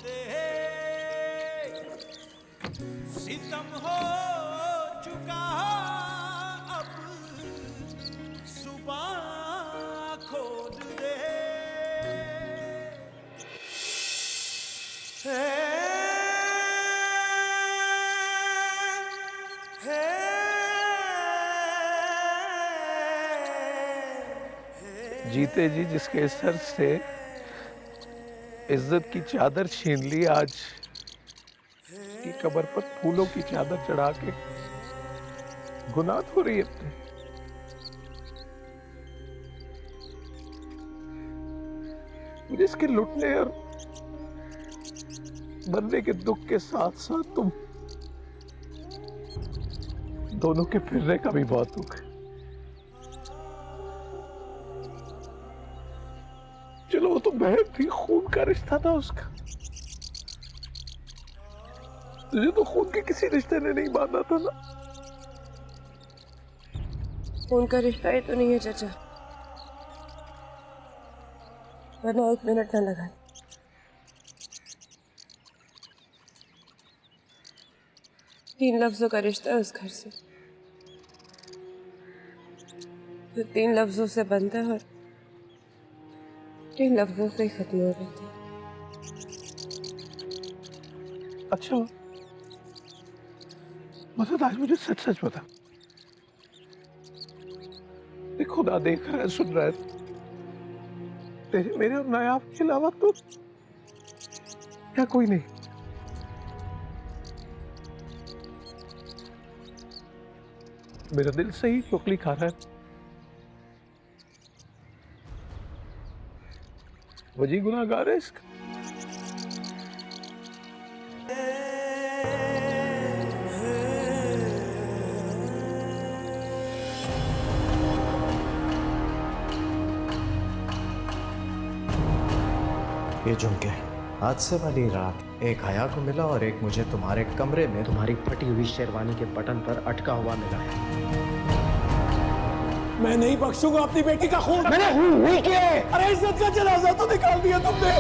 दे, सितम हो चुका अब सुबह खोल दे। जीते जी जिसके सर से इज्जत की चादर छीन ली, आज की कब्र पर फूलों की चादर चढ़ा के गुनाह हो रही है अपने। जिसके लुटने और बनने के दुख के साथ साथ तुम दोनों के फिरने का भी बहुत दुख है। चलो वो तो बहन थी, खून का रिश्ता था उसका, तुझे तो खून के किसी रिश्ते ने नहीं बांधा था ना। खून का रिश्ता ही तो नहीं है चाचा, वरना 1 मिनट न लगा। तीन लफ्जों का रिश्ता है उस घर से, जो 3 लफ्जों से बनता है और 3 लफ्जों से ही खत्म हो जाता है। अच्छा मतलब आज मुझे सच सच बता, ये खुदा देख रहा है, सुन रहा है, तेरे मेरे और नायाब के अलावा तो क्या कोई नहीं? मेरा दिल सही चोकली खा रहा है, वजी गुनाहगार है इसका। ये झुमके आज से वाली रात एक हया को मिला और एक मुझे तुम्हारे कमरे में तुम्हारी फटी हुई शेरवानी के बटन पर अटका हुआ मिला है। मैं नहीं बख्शूंगा अपनी बेटी का खून। मैंने नहीं किया। अरे इज्जत का जनाजा तो निकाल दिया तुमने।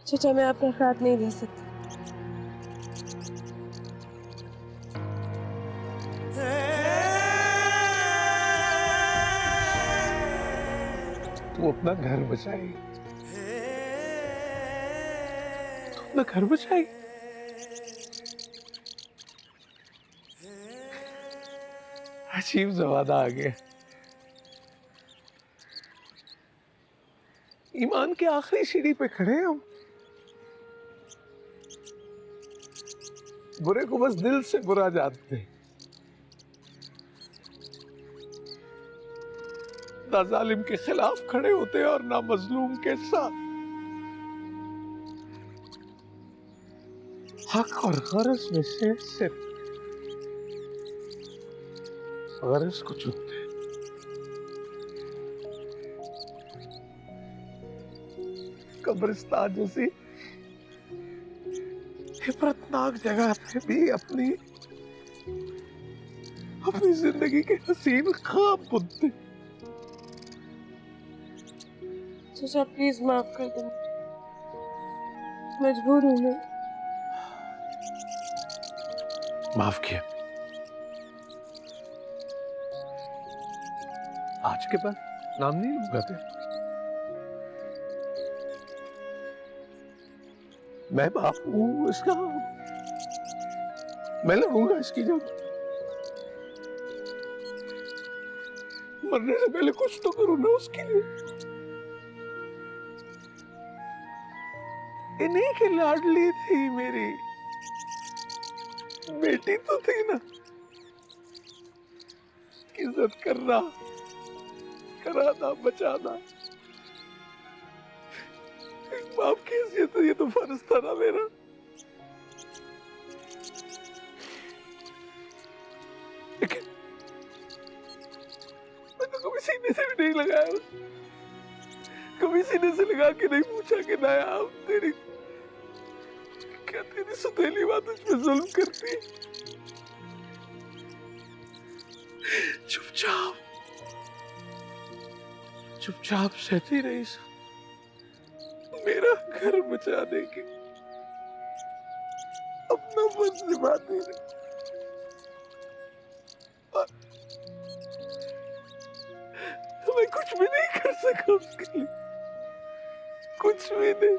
चाचा मैं आपका साथ नहीं दे सकती। तू अपना घर बचाई, तू अपना घर बचाई। अजीब जमाना आ गया, ईमान के आखिरी सीढ़ी पे खड़े हैं हम। बुरे को बस दिल से बुरा जानते हैं, ना जालिम के खिलाफ खड़े होते और ना मजलूम के साथ। हक और गरज में से सिर्फ गरज को चुनते हैं। कब्रिस्तान जैसी इबरतनाक जगह पे भी अपनी जिंदगी के हसीन ख्वाब बुनते। चाचा प्लीज माफ कर दो, मजबूर हूँ मैं। माफ किया, आज के बाद नाम नहीं लूंगा तेरा। मैं बाप हूं इसका, मैं लगूंगा इसकी जगह। मरने से पहले कुछ तो करूं ना उसके लिए। इन्हीं की लाडली थी मेरी, बेटी तो थी ना, इज्जत करना, कराना, बचाना एक बाप की हैसियत से ये तो फर्ज था ना मेरा। लेकिन मैंने कभी सीने से भी नहीं लगाया उसे, कभी सीने से लगा के नहीं पूछा कि नया तेरी क्या तेरी सुतेली बात उस पर जुल्म करती है। चुपचाप चुपचाप सहती रही मेरा घर बचाने की, अपना फर्ज निभाती रही। तो मैं कुछ भी नहीं कर सका उसके लिए, कुछ भी नहीं।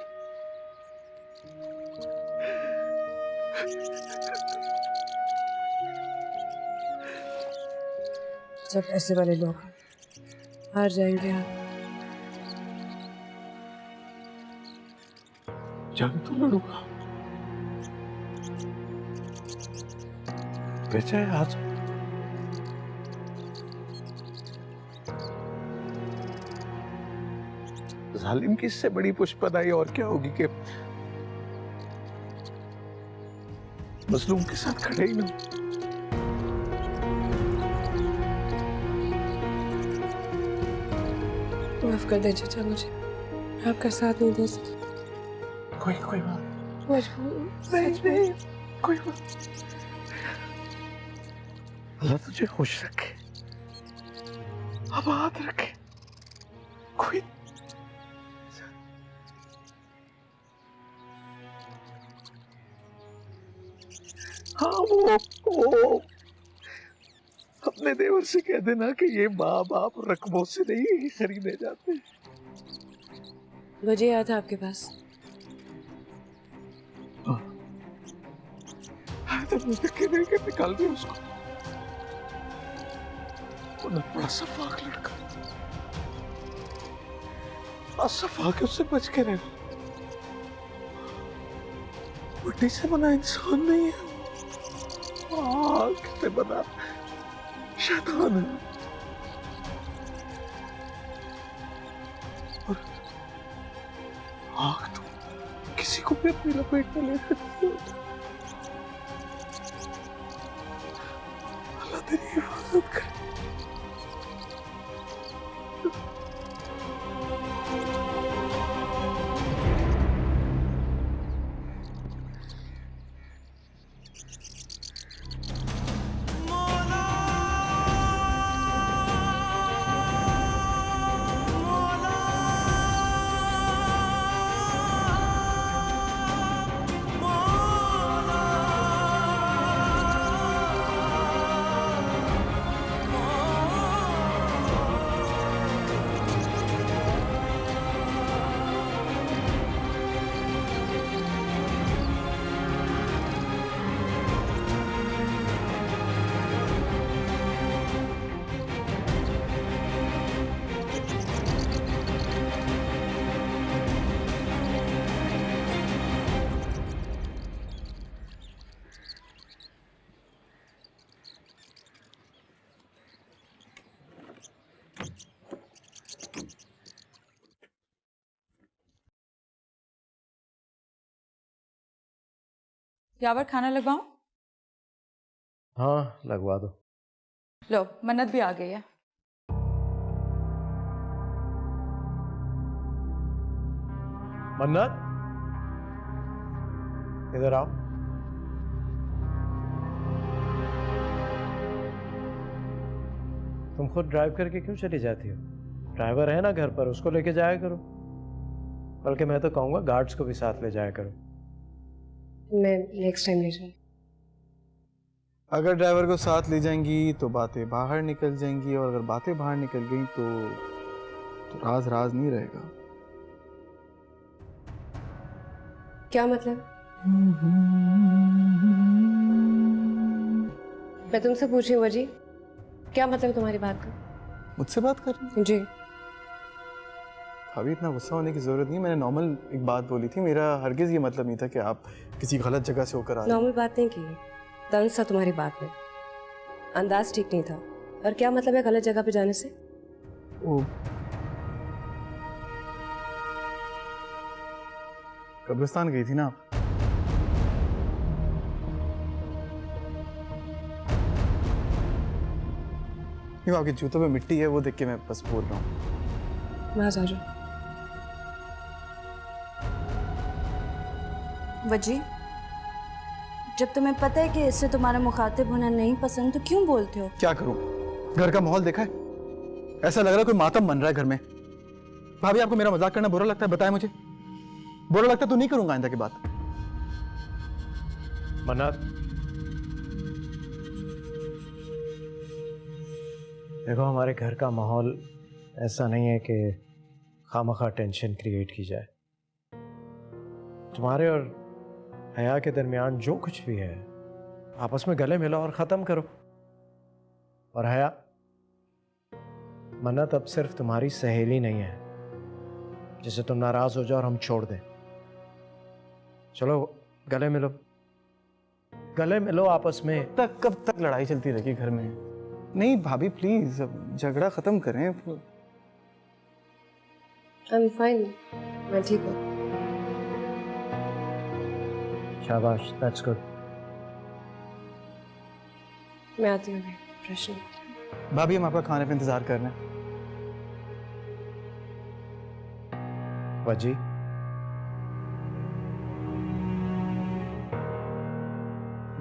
जब ऐसे वाले लोग हार जाएंगे आप, जंग तो लड़ूंगा, बेचा है आज। जालिम की इससे बड़ी पुष्पदाई और क्या होगी कि मजलूम के साथ खड़े ही ना। माफ कर दे चाचा, मुझे आपका साथ नहीं दे सकती। कोई बात मजबूर नहीं, कोई बात। अल्लाह तुझे खुश रखे, आबाद रखे। कोई हाँ वो अपने देवर से कह देना कि ये माँ बाप रकबों से नहीं खरीदे जाते। वजह आया था आपके पास। तो मुझे कहने के निकाल दिया उसको। वो न बड़ा सफाक लड़का, सफाक उससे बच के रहना। मिट्टी से बना इंसान नहीं है, आग से बना शैतान है। और आग तो किसी को भी अपनी लपेट में ले सकती है। अल्लाह तेरी हिफाजत करे। यावर खाना लगवाऊं? हाँ लगवा दो। लो मन्नत भी आ गई है। मन्नत इधर आओ। तुम खुद ड्राइव करके क्यों चली जाती हो? ड्राइवर है ना घर पर, उसको लेके जाया करो। बल्कि मैं तो कहूँगा गार्ड्स को भी साथ ले जाया करो। मैं नेक्स्ट टाइम ले जाऊँ। अगर ड्राइवर को साथ ले जाएंगी तो बातें बाहर निकल जाएंगी, और अगर बातें बाहर निकल गई तो राज राज नहीं रहेगा। क्या मतलब? मैं तुमसे पूछ रही हूँ वजी, क्या मतलब तुम्हारी बात का? मुझसे बात करनी? जी। अभी इतना गुस्सा होने की जरूरत नहीं, मैंने नॉर्मल एक बात बोली थी। मेरा हरगिज ये मतलब नहीं था कि आप किसी गलत जगह से होकर आ रहे हैं। नॉर्मल बात नहीं की, तंग सा तुम्हारी बात में, अंदाज ठीक नहीं था। और क्या मतलब है गलत जगह पे जाने से? वो कब्रिस्तान गई थी ना आप? क्यों आपके जूतों पे मिट्टी है वो देख के मैं बस बोल रहा हूँ। मैं आ जाऊँ। वजी, जब तुम्हें पता है कि इससे तुम्हारा मुखातिब होना नहीं पसंद तो क्यों बोलते हो? क्या करूं? घर का माहौल देखा है? ऐसा लग रहा है कोई मातम बन रहा है घर में। भाभी आपको मेरा मजाक करना बुरा लगता है? बताएं मुझे। बुरा लगता है तो नहीं करूंगा आइंदा की बात। मन्नत, देखो हमारे घर का माहौल ऐसा नहीं है कि खामखा टेंशन क्रिएट की जाए। तुम्हारे और हया के दरमियान जो कुछ भी है आपस में गले मिलो और ख़त्म करो। और हया, मन्नत अब सिर्फ तुम्हारी सहेली नहीं है जिसे तुम नाराज़ हो जाओ और हम छोड़ दें। चलो गले मिलो, गले मिलो आपस में। कब तक लड़ाई चलती रहेगी घर में? नहीं भाभी प्लीज, अब झगड़ा खत्म करें। आई एम फाइन, मैं ठीक हूँ। शाबाश, दैट्स गुड। मैं आती हूँ, फ्रेश नहीं। भाभी हम आपका खाने पे इंतजार कर रहे हैं। वजी,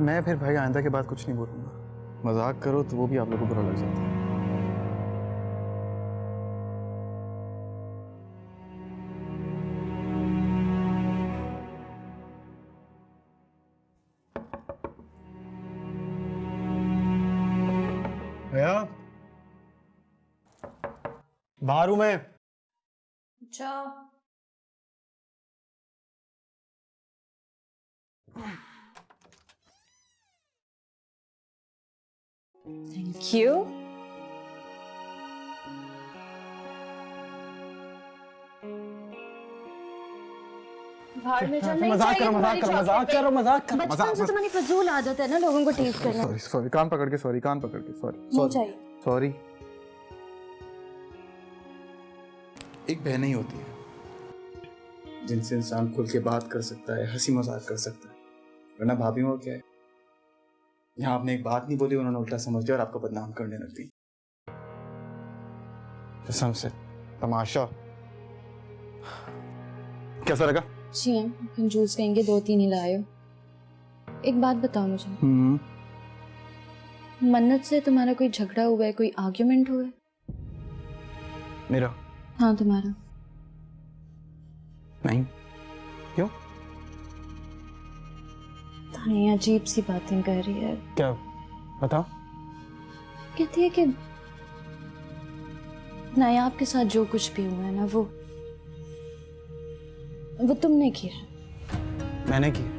मैं फिर भाई आइंदा के बाद कुछ नहीं बोलूंगा। मजाक करो तो वो भी आप लोगों को बुरा लग जाता है। भैया बाहर हूं मैं। जाओ। Thank you. बाहर में जाना मजाक करो, मजाक करो, मजाक करो, मजाक करो। बचपन से तुम्हारी फजूल आदत है ना लोगों को टीज करना। सॉरी सॉरी, कान पकड़ के सॉरी, कान पकड़ के सॉरी। नहीं चाहिए। सॉरी। एक बहन ही होती है जिनसे इंसान खुल के बात कर सकता है, हंसी मजाक कर सकता है। वरना भाभी वो क्या है, यहाँ आपने एक बात नहीं बोली, उन्होंने उल्टा समझ लिया और आपको बदनाम करने लग दी। कसम से तमाशा। कैसा लगा? जी हैं, कंजूस कहेंगे, 2-3 ही लाए हो। एक बात बताओ मुझे, मन्नत से तुम्हारा कोई झगड़ा हुआ है, कोई आर्ग्यूमेंट हुआ है? मेरा? हाँ तुम्हारा। नहीं। क्यों? तानी अजीब सी बातें कर रही है। क्या? बताओ। कहती है कि नायाब के साथ जो कुछ भी हुआ है ना वो तुमने किया। मैंने किया?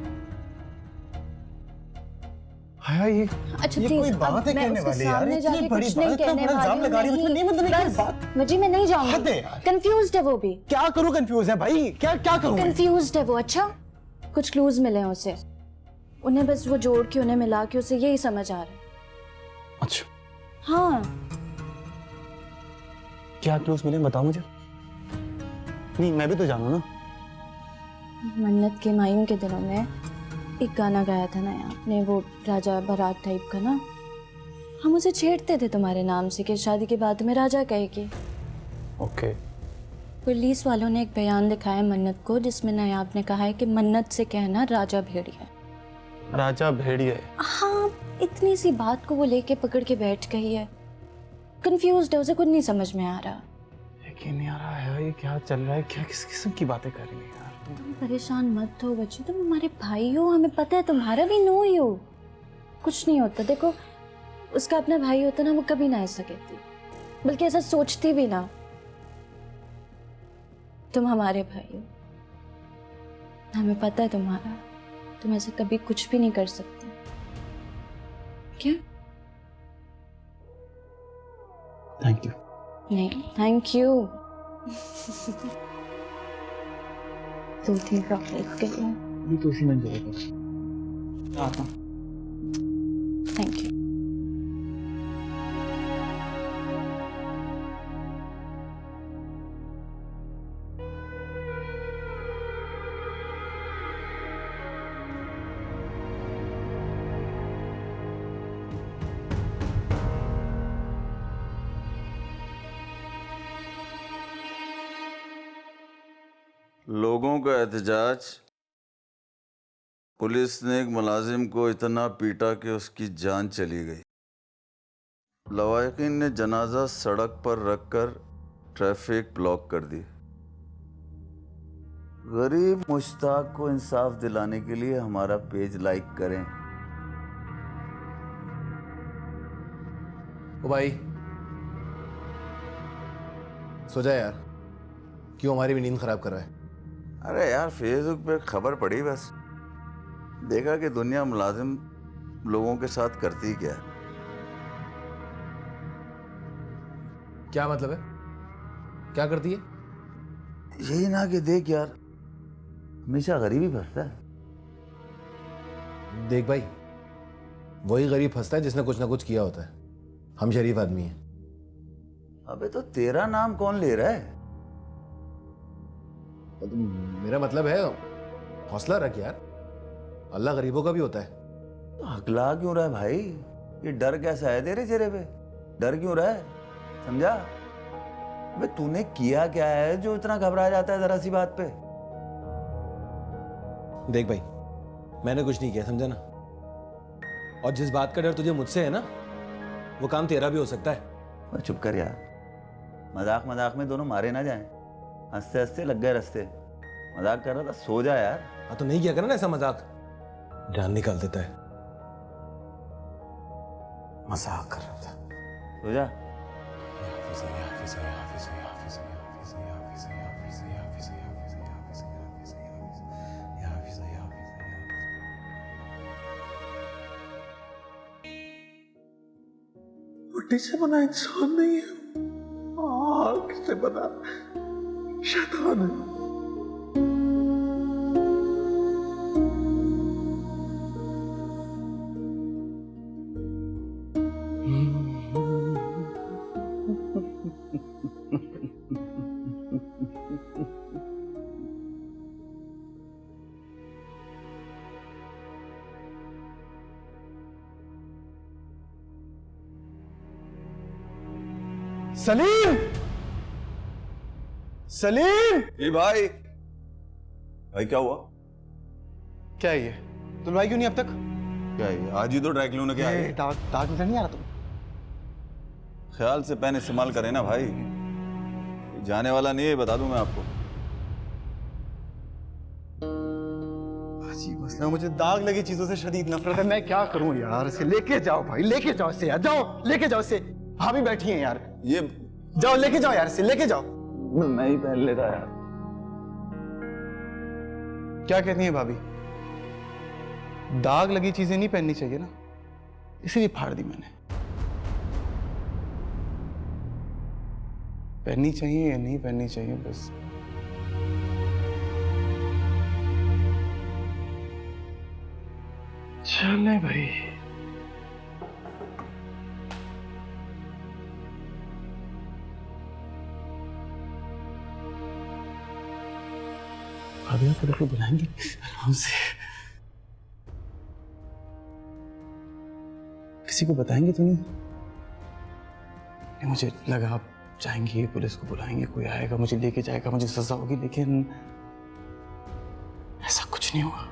हाँ ये अच्छा ये कोई बात है कहने वाली यार, इतनी बड़ी बात, इतना बड़ा जाम लगा रही है उसमें, नहीं मतलब ये बात। वजी मैं नहीं जाऊंगी। कंफ्यूज्ड है वो भी। क्या करूं? कंफ्यूज है भाई, क्या करूं? कंफ्यूज्ड है वो। अच्छा कुछ क्लूज मिले हैं उसे, उन्हें बस वो जोड़ के उन्हें मिला के उसे यही समझ आ रहा है। अच्छा हाँ क्या क्लूज मिले बताओ मुझे। नहीं मैं भी तो जानू ना। मन्नत के मायूं के दिनों में एक गाना गाया था ना आपने, वो राजा बारात टाइप का ना। हम उसे छेड़ते थे तुम्हारे नाम से कि शादी के बाद में राजा कहेगी। ओके। पुलिस वालों ने एक बयान दिखाया मन्नत को जिसमें नायाब ने कहा है कि मन्नत से कहना राजा भेड़िया है। राजा भेड़िया? हाँ इतनी सी बात को वो लेके पकड़ के बैठ गई है। कंफ्यूज्ड है, उसे कुछ नहीं समझ में आ रहा। यकीन नहीं आ रहा है ये क्या चल रहा है, क्या किस किस्म की बातें कर रही है यार। तुम परेशान मत हो बच्ची, तुम हमारे भाई हो, हमें पता है तुम्हारा भी नो ही हो। कुछ नहीं होता, देखो उसका अपना भाई होता ना वो कभी ना ऐसा कहती, बल्कि ऐसा सोचती भी ना। तुम हमारे भाई हो, हमें पता है तुम्हारा, तुम ऐसा कभी कुछ भी नहीं कर सकते। क्या? Thank you. नहीं थैंक यू। 2-3 चॉकलेट के लिए। ये तो उसी में जरूरत है। आता हूं। लोगों का एहतजाज, पुलिस ने एक मुलाजिम को इतना पीटा कि उसकी जान चली गई। लवाहिकीन ने जनाजा सड़क पर रखकर ट्रैफिक ब्लॉक कर दी। गरीब मुश्ताक को इंसाफ दिलाने के लिए हमारा पेज लाइक करें। ओ भाई सो जा यार, क्यों हमारी भी नींद खराब कर रहा है? अरे यार, फेसबुक पे खबर पड़ी, बस देखा कि दुनिया मुलाजिम लोगों के साथ करती क्या है। क्या मतलब है? क्या करती है? यही ना कि देख यार, हमेशा गरीबी फंसता है। देख भाई, वही गरीब फंसता है जिसने कुछ ना कुछ किया होता है। हम शरीफ आदमी हैं। अबे तो तेरा नाम कौन ले रहा है? तो मेरा मतलब है, हौसला रख यार, अल्लाह गरीबों का भी होता है। हकला क्यों रहा है भाई? ये डर कैसा है तेरे चेहरे पे? डर क्यों रहा है? समझा? अबे तूने किया क्या है जो इतना घबरा जाता है जरा सी बात पे? देख भाई, मैंने कुछ नहीं किया, समझा ना? और जिस बात का डर तुझे मुझसे है ना, वो काम तेरा भी हो सकता है। चुप कर यार, मजाक मजाक में दोनों मारे ना जाएं। हंसते हंसते लग गए रास्ते। मजाक कर रहा था, सो जा यार। हाँ तो नहीं किया करना ना ऐसा मजाक, जान निकाल देता है। मजाक कर रहा था। सो जा। मिट्टी से बना इंसान नहीं है, आग से बना शैतान है। सलीम! सलीम! ये भाई, भाई क्या हुआ? क्या है ये? तुम भाई क्यों नहीं अब तक? क्या है? आज ही तो ड्राई क्लीनर के आए। दाग नजर नहीं आ रहा तुम? ख्याल से पेन इस्तेमाल करें ना भाई, जाने वाला नहीं है, बता दूं मैं आपको। अजीब मसला, मुझे दाग लगी चीजों से शदीद नफरत है। मैं क्या करूं यार? इसे लेके जाओ भाई, लेके जाओ इसे यार, जाओ लेके जाओ इसे। भाभी बैठी हैं यार, ये जाओ लेके जाओ यार इसे, लेके जाओ। मैं ही पहन लेता यार। क्या कहती हैं भाभी? दाग लगी चीजें नहीं पहननी चाहिए ना, इसीलिए फाड़ दी मैंने। पहननी चाहिए या नहीं पहननी चाहिए, बस चले भाई। भाभी आप को बुलाएंगे आराम से, किसी को बताएंगे तो नहीं? मुझे लगा आप जाएंगे, पुलिस को बुलाएंगे, कोई आएगा, मुझे लेके जाएगा, मुझे सजा होगी, लेकिन ऐसा कुछ नहीं हुआ।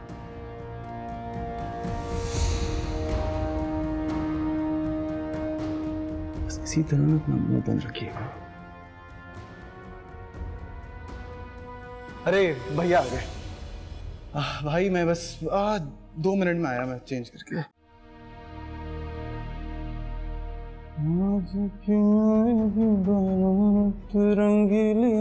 बस इसी तरह ना अपना मुंह बंद रखिएगा। अरे भैया आ गए। भाई मैं बस 2 मिनट में आया, मैं चेंज करके। रंगीली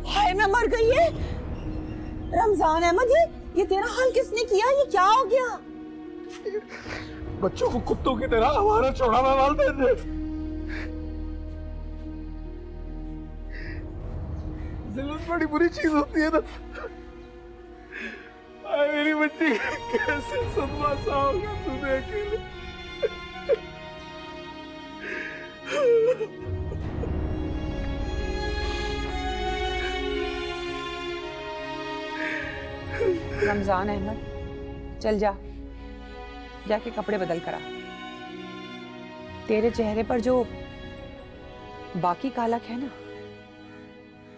हाय मैं मर गई है। रमजान अहमद, ये तेरा हाल किसने किया? ये क्या हो गया? बच्चों को कुत्तों की तरह हमारा चौड़ावा डाल देते। जुल्म बड़ी बुरी चीज होती है ना। मेरी बच्ची कैसे सदमा सा होगा तूने अकेले। रमजान अहमद, चल जा, जाके कपड़े बदल कर आ। तेरे चेहरे पर जो बाकी कालक है ना,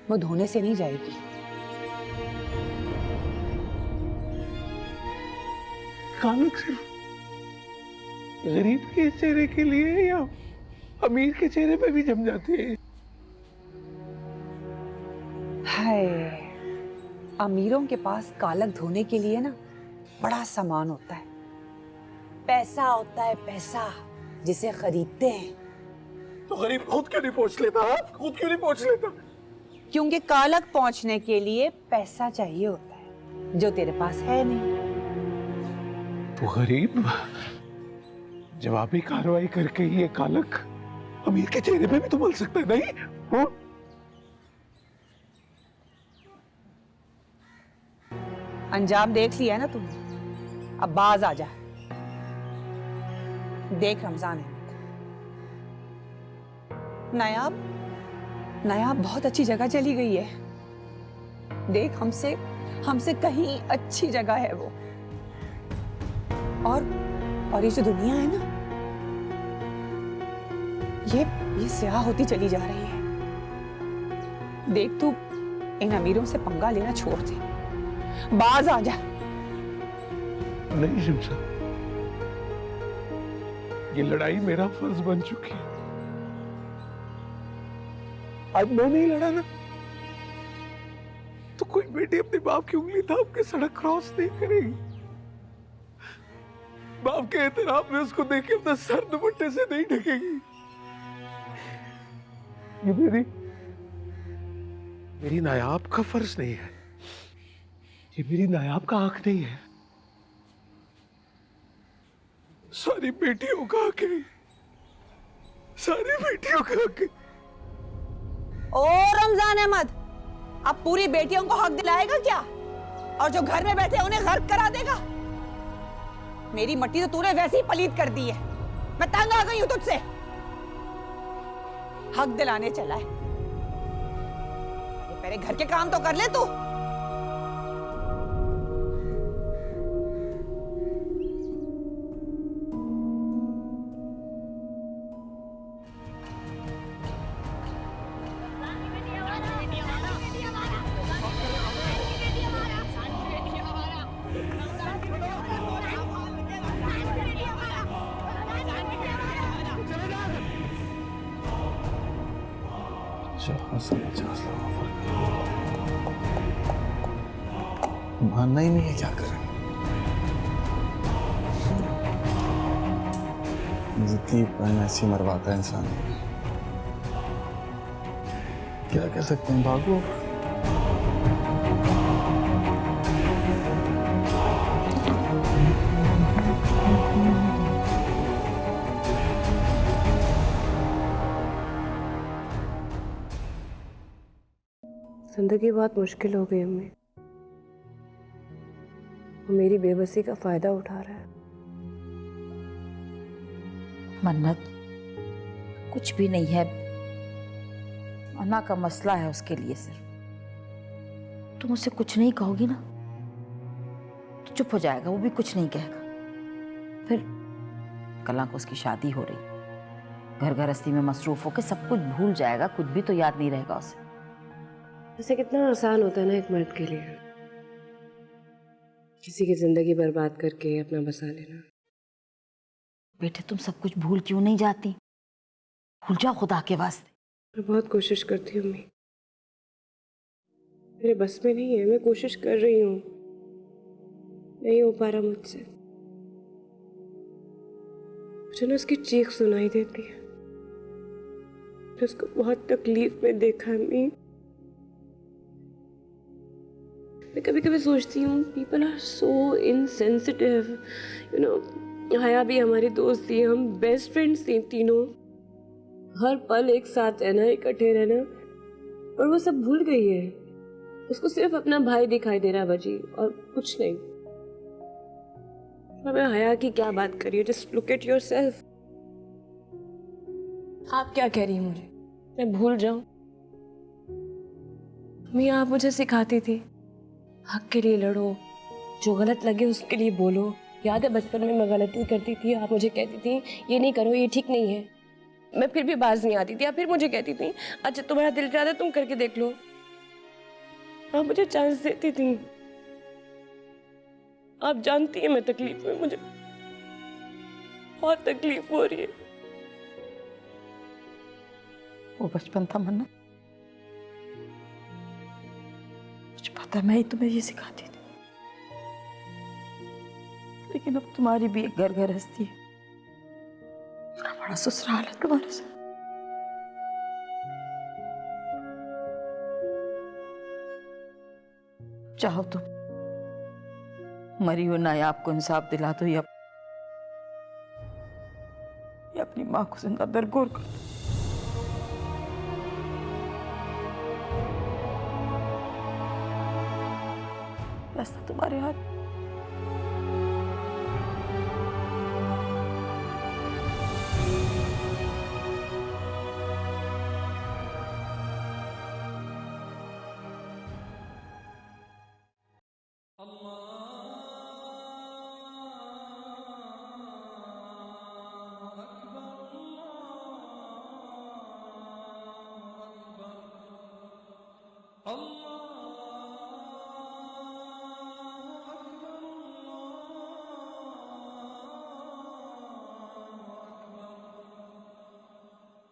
वो धोने से नहीं जाएगी। कालक सिर्फ गरीब के चेहरे के लिए या अमीर के चेहरे पे भी जम जाती है? हाय, अमीरों के पास कालक धोने के लिए ना बड़ा सामान होता है, पैसा होता है, पैसा जिसे खरीदते हैं। तो गरीब खुद क्यों नहीं पहुंच लेता? खुद क्यों नहीं पहुंच लेता? क्योंकि कालक पहुंचने के लिए पैसा चाहिए होता है, जो तेरे पास है नहीं। तो गरीब जवाबी कार्रवाई करके ये कालक अमीर के चेहरे पे भी तो मल सकता है, नहीं? हाँ? अंजाम देख लिया है ना तूने, अब बाज आ जा। देख रमजान है, नायाब बहुत अच्छी जगह चली गई है। देख, हमसे कहीं अच्छी जगह है वो। और ये जो दुनिया है ना, ये स्याह होती चली जा रही है। देख, तू इन अमीरों से पंगा लेना छोड़ दे, बाज आ जा। नहीं शिमसा, ये लड़ाई मेरा फर्ज बन चुकी है। आज मैं नहीं लड़ा ना, तो कोई बेटी अपने बाप की उंगली थाम के सड़क क्रॉस नहीं करेगी। बाप के एहतराम में उसको देख के अपना सर दुपट्टे से नहीं ढकेगी। ये मेरी नायाब का फर्ज नहीं है, ये मेरी नायाब का हक नहीं है। सारी बेटियों का हक है, सारी बेटियों का हक है। ओ रमजान अहमद, अब पूरी बेटियों को हक दिलाएगा क्या? और जो घर में बैठे उन्हें गर्क करा देगा? मेरी मट्टी तो तूने वैसे ही पलीत कर दी है। मैं तंग आ गई हूं तुझसे। हक दिलाने चला है, पहले घर के काम तो कर ले तू। मानना ही नहीं है, क्या करें? जिद्दीपन ऐसे मरवाता है इंसान को। क्या कर सकते हैं, भागो। जिंदगी बहुत मुश्किल हो गई अम्मी। वो मेरी बेबसी का फायदा उठा रहा है। मन्नत, कुछ भी नहीं है, अन्ना का मसला है उसके लिए। सिर्फ तुम उसे कुछ नहीं कहोगी ना तो चुप हो जाएगा, वो भी कुछ नहीं कहेगा। फिर कल को उसकी शादी हो रही, घर गृहस्थी में मसरूफ होकर सब कुछ भूल जाएगा, कुछ भी तो याद नहीं रहेगा उसे। वैसे कितना आसान होता है ना एक मर्द के लिए किसी की जिंदगी बर्बाद करके अपना बसा लेना। बेटे तुम सब कुछ भूल क्यों नहीं जाती? भूल जाओ खुदा के वास्ते। मैं बहुत कोशिश करती हूँ अम्मी, मेरे बस में नहीं है। मैं कोशिश कर रही हूँ, नहीं हो पा रहा मुझसे। मुझे ना उसकी चीख सुनाई देती है। मैंने उसको बहुत तकलीफ में देखा अम्मी। मैं कभी कभी सोचती हूँ people are so insensitive, you know. हया भी हमारी दोस्त थी, हम बेस्ट फ्रेंड्स थी तीनों, हर पल एक साथ रहना, इकट्ठे रहना, और वो सब भूल गई है। उसको सिर्फ अपना भाई दिखाई दे रहा है बजी, और कुछ नहीं। मैं हया की क्या बात कर रही हूँ? Just look at yourself. आप क्या कह रही हैं मुझे मैं भूल जाऊं? मियाँ आप मुझे सिखाती थी हक के लिए लड़ो, जो गलत लगे उसके लिए बोलो। याद है बचपन में मैं गलती करती थी, आप मुझे कहती थी ये नहीं करो, ये ठीक नहीं है। मैं फिर भी बाज नहीं आती थी, आप फिर मुझे कहती थी अच्छा तुम्हारा दिल चाहता है तुम करके देख लो। आप मुझे चांस देती थी। आप जानती हैं मैं तकलीफ में, मुझे बहुत तकलीफ हो रही है। वो बचपन था मन्नत, मुझे पता, मैं ही तुम्हें ये सिखाती थी। लेकिन अब तुम्हारी भी एक घर गृहस्थी है, बड़ा ससुराल है तुम्हारे साथ। चाहो तो मरी हो नायाब को इंसाफ दिला दो, या अपनी माँ को जिंदा दरगोर कर दो। रास्ता तुम्हारे हाथ।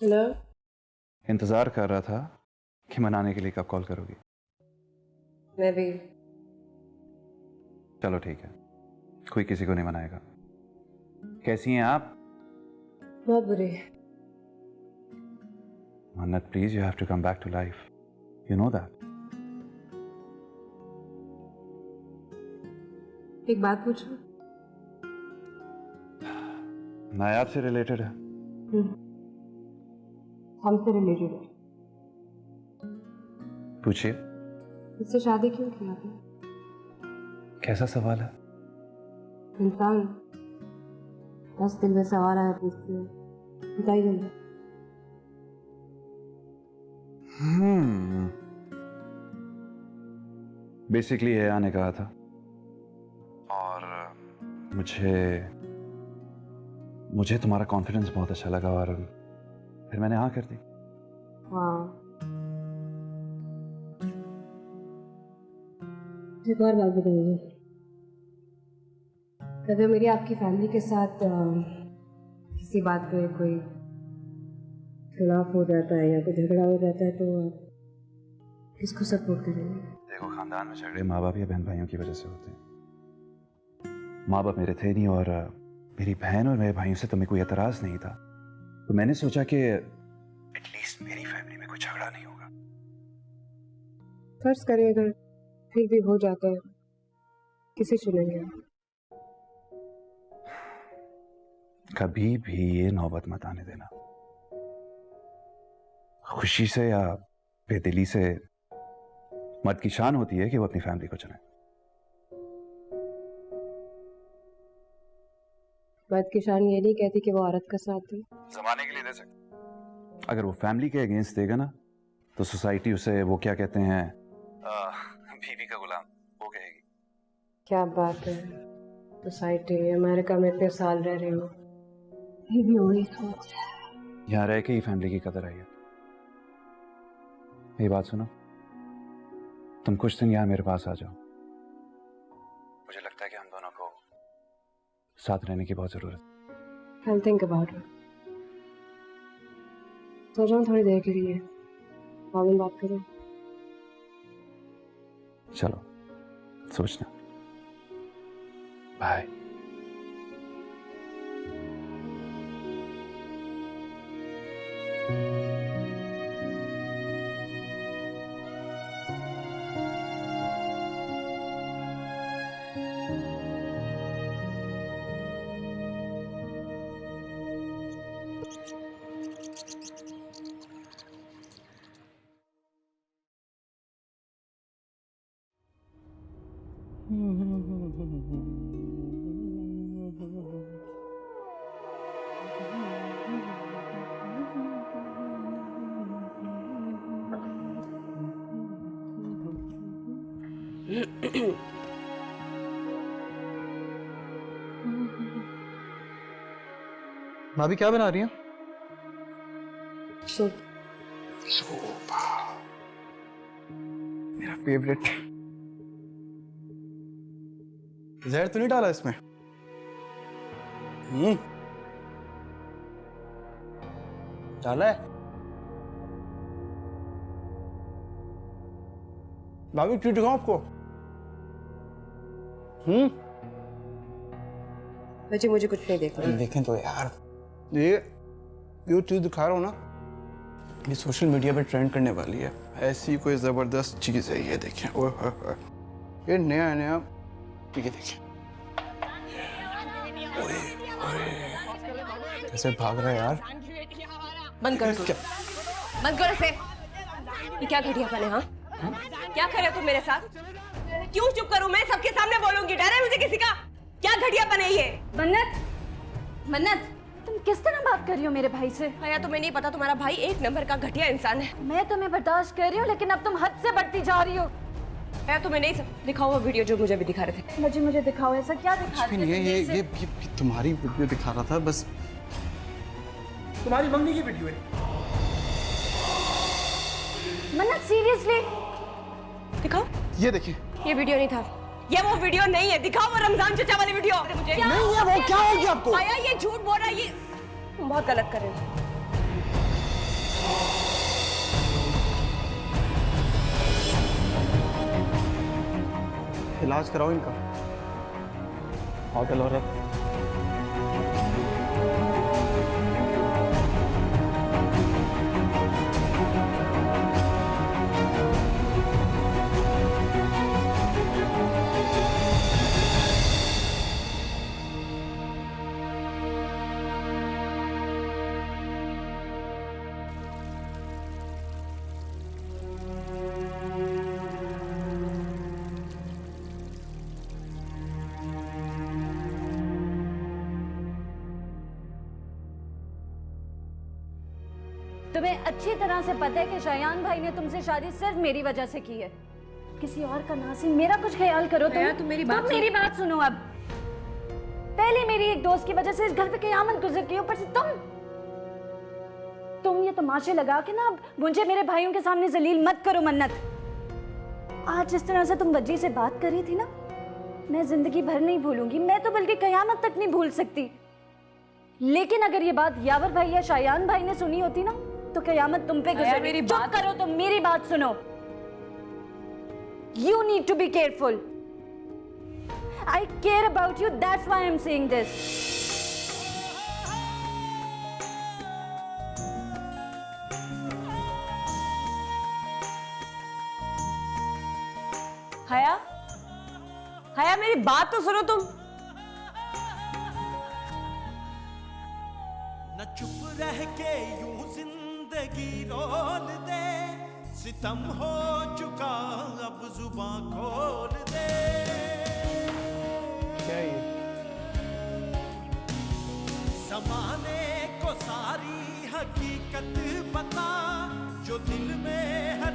हेलो। इंतजार कर रहा था कि मनाने के लिए कब कॉल करोगी। मैं भी। चलो ठीक है, कोई किसी को नहीं मनाएगा। कैसी हैं आप? बहुत बुरे। Mannat please, you have to come back to life, you know that. एक बात पूछूं? नायाब से रिलेटेड है। हमसे रिलेटेड है। पूछिए। इससे शादी क्यों की आपने? कैसा सवाल है? इंसान बस दिल में सवाल आया पूछती है, बताइए ना। बेसिकली ये आने कहा था और मुझे तुम्हारा कॉन्फिडेंस बहुत अच्छा लगा और फिर मैंने हाँ कर दी। एक और बात बताइए, अगर मेरी आपकी फैमिली के साथ किसी बात पे कोई खिलाफ हो जाता है या कोई झगड़ा हो जाता है तो आप किसको सपोर्ट करेंगे? देखो, खानदान में झगड़े माँ बाप या बहन भाइयों की वजह से होते हैं। माँ बाप मेरे थे नहीं और मेरी बहन और मेरे भाइयों से तुम्हें कोई एतराज नहीं था, तो मैंने सोचा कि एटलीस्ट मेरी फैमिली में कोई झगड़ा नहीं होगा। फर्ज करें अगर फिर भी हो जाता है, किसे चुनेंगे? कभी भी ये नौबत मत आने देना। खुशी से या बेदिली से मर्द की शान होती है कि वो अपनी फैमिली को चुने। मर्द की शान ये नहीं कहती कि वो औरत का साथ दे। जमाने के लिए दे सकते, अगर वो फैमिली के अगेंस्ट देगा ना तो सोसाइटी उसे वो क्या कहते हैं, बीवी का गुलाम वो कहेगी। क्या बात है, सोसाइटी अमेरिका में इतने साल रह रहे हो, फिर भी वही सोच। यहाँ रह के ही फैमिली की कदर आई है। ये बात सुनो, तुम कुछ दिन यहाँ मेरे पास आ जाओ। मुझे लगता है कि हम दोनों को साथ रहने की बहुत जरूरत है। I'll think about it। सो जाऊं थोड़ी देर के लिए, बाद में बात करें। चलो सोचना। बाय। भाभी क्या बना रही हैं? सूप। मेरा फेवरेट। जहर तो नहीं डाला इसमें? डाला है? भाभी चीज दिखाऊं आपको? बच्चे मुझे कुछ नहीं देखना। देखें तो यार, ये चीज दिखा रहा हूँ ना, ये सोशल मीडिया पे ट्रेंड करने वाली है। ऐसी कोई जबरदस्त चीज है, ये देखें। ओए होए होए, ये नया ठीक है, देखें कैसे भाग रहा है यार। बंद कर, बंद कर इसे। ये क्या घटियापन है? हाँ, क्या करे तुम मेरे साथ? क्यों चुप करूं मैं? सबके सामने बोलूंगी। डर है मुझे किसी का? क्या घटियापन है ये? मन्नत, तुम किस तरह बात कर रही हो मेरे भाई से? या तुम्हें नहीं पता तुम्हारा भाई एक नंबर का घटिया इंसान है। मैं तुम्हें बर्दाश्त कर रही हूँ, लेकिन अब तुम हद से बढ़ती जा रही हो। तुम्हें नहीं दिखाओ वो वीडियो जो मुझे भी दिखा रहे थे। मुझे दिखाओ, ऐसा क्या दिखा रहे थे? ये तुम्हारी वीडियो दिखा रहा था, बस तुम्हारी मम्मी की वीडियो है। मन्नत सीरियसली दिखाओ। ये देखिए, ये वीडियो नहीं था, ये वो वीडियो नहीं है। दिखाओ वो रमजान चचा वाली वीडियो। मुझे नहीं है वो। क्या हो गया आपको? आया ये झूठ बोल रहा है, ये बहुत गलत कर रहे हो। इलाज कराओ इनका। होटल और तुम्हें अच्छी तरह से पता है कि शायान भाई ने तुमसे शादी सिर्फ मेरी वजह से की है। किसी और का नासिम, मेरा कुछ ख्याल करो। तुम मेरी बात सुनो। अब पहले मेरी एक दोस्त की वजह से इस घर पे कयामत गुजर गई, ऊपर से तुम ये तमाशे लगा के ना मुझे मेरे भाइयों के सामने जलील मत करो मन्नत। आज जिस तरह से तुम वज्जी से बात करी थी ना, मैं जिंदगी भर नहीं भूलूंगी। मैं तो बल्कि कयामत तक नहीं भूल सकती। लेकिन अगर ये बात यावर भाई या शायान भाई ने सुनी होती ना, तो कयामत तुम पे गुजर। मेरी बात करो, तुम मेरी बात सुनो। You need to be careful. I care about you. That's why I'm saying this. हया मेरी बात तो सुनो तुम। न चुप रह के यूं जिंदगी रोल दे, सितम हो चुका अब जुबान खोल दे। क्या ये? ज़माने को सारी हकीकत बता, जो दिल में है